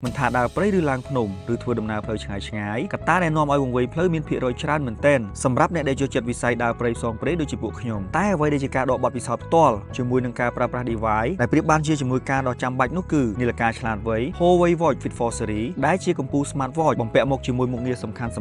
มันថាដើរព្រៃឬឡើងភ្នំឬធ្វើដំណើរផ្លូវឆ្ងាយៗកត្តាដែលនាំឲ្យវង្វេងផ្លូវមានភាគរយច្រើនមែនទែនសម្រាប់អ្នកដែលចូលចិត្តវិស័យដើរព្រៃផ្សងព្រេងដូចជាពួកខ្ញុំតែអ្វីដែលជាការដកបទពិសោធន៍ផ្ទាល់ជាមួយនឹងការប្រើប្រាស់ device ដែលប្រៀបបានជាជំនួយការដ៏ចាំបាច់នោះគឺនាឡិកាឆ្លាតវៃ Huawei Watch Fit 4 Series ដែលជាកំពូល Smart Watch បំពាក់មកជាមួយមុខងារសំខាន់ៗ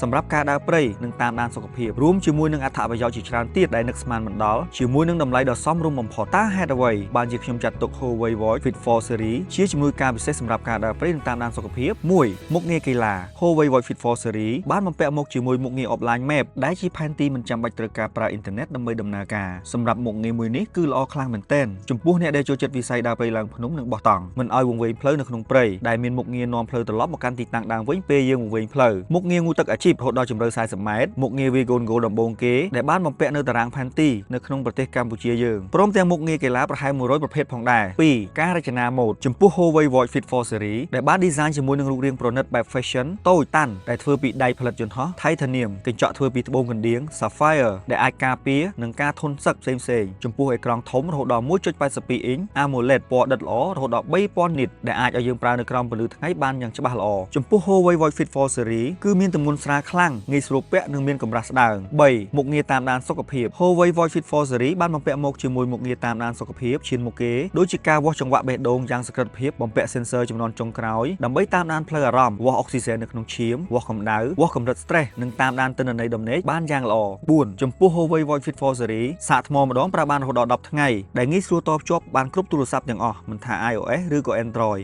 សម្រាប់ការដើរព្រៃនិងតាមដានសុខភាពរួមជាមួយនឹងអត្ថប្រយោជន៍ជាច្រើនទៀតដែលនឹកស្មានមិនដល់ជាមួយនឹងតម្លៃដ៏សមរម្យបំផុតតើហេតុអ្វីបានជាខ្ញុំចាត់ទុក Huawei Watch Fit 4 Series ជាជំនួយការពិសេសសម្រាប់ការដើរព្រៃនិងតាមដានសុខភាព1មុខងារកីឡា Huawei Watch Fit 4 Series បានបំពាក់មកជាមួយមុខងារ Offline Map ដែលជាផែនទីមិនចាំបាច់ត្រូវការប្រើអ៊ីនធឺណិតដើម្បីដំណើរការសម្រាប់មុខងារមួយនេះគឺល្អខ្លាំងមែនទែនចំពោះអ្នកដែលចូលចិត្តវិស័យដើរព្រៃឡើងភ្នំនិងបោះតង់មិនឲ្យវង្វេងផ្លូវនៅក្នុងព្រៃដែលមានមុខងារនាំផ្លូវត្រឡប់មកកាន់ទីតាំងដើមវិញពេលយើងវង្វេងផ្លូវមុខងារងូទឹកអាជីពរហូតដល់ជម្រៅ40ម៉ែត្រមុខងារ Wagon Go ដំបូងគេដែលបានបំពាក់នៅតារាងផែនទីនៅក្នុងប្រទេសកម្ពុជាយើងព្រមទាំងមុខងារកីឡាប្រហែល100ប្រភេទផងដែរ2ការរចនាម៉ូដចំពោះ Huawei Watch Fit 4 Series ដែលបាន design ជាមួយនឹងរូបរាងប្រណិតបែប fashion តូចតាន់ដែលធ្វើពីដែកផលិតយន្តហោះ Titanium កញ្ចក់ធ្វើពីត្បូងកណ្ដៀង Sapphire ដែលអាចការពារនឹងការធន់សឹកផ្សេងៗចំពោះអេក្រង់ធំរហូតដល់ 1.82 អ៊ីន AMOLED ពណ៌ដិតល្អរហូតដល់ 3000 nit ដែលអាចឲ្យយើងប្រើនៅក្រោមពន្លឺថ្ងៃបានយ៉ាងច្បាស់ល្អចំពោះ Huawei Watch Fit 4 Series គឺមានទម្ងន់ស្រាលខ្លាំងងាយស្រួលពាក់និងមានកម្រាស់ស្ដើង3មុខងារតាមដានសុខភាព Huawei Watch Fit 4 Series បានបំពាក់មកជាមួយមុខងារតាមដានសុខភាពឈានមុខគេដូចជាការវាស់ចង្វាក់បេះដូងយ៉ាងសក្តិភាពបំពាក់ sensor ចំនួនចុងក្រោយដើម្បីតាមដានផ្លូវអារម្មណ៍វាស់អុកស៊ីហ្សែននៅក្នុងឈាមវាស់កម្ដៅវាស់កម្រិត stress និងតាមដានទិន្នន័យដំណេកបានយ៉ាងល្អ4ចំពោះ Huawei Watch Fit 4 Series សាកថ្មម្ដងប្រើបានរហូតដល់10ថ្ងៃដែលងាយស្រួលតភ្ជាប់បានគ្រប់ទូរស័ព្ទទាំងអស់មិនថា iOS ឬក៏ Android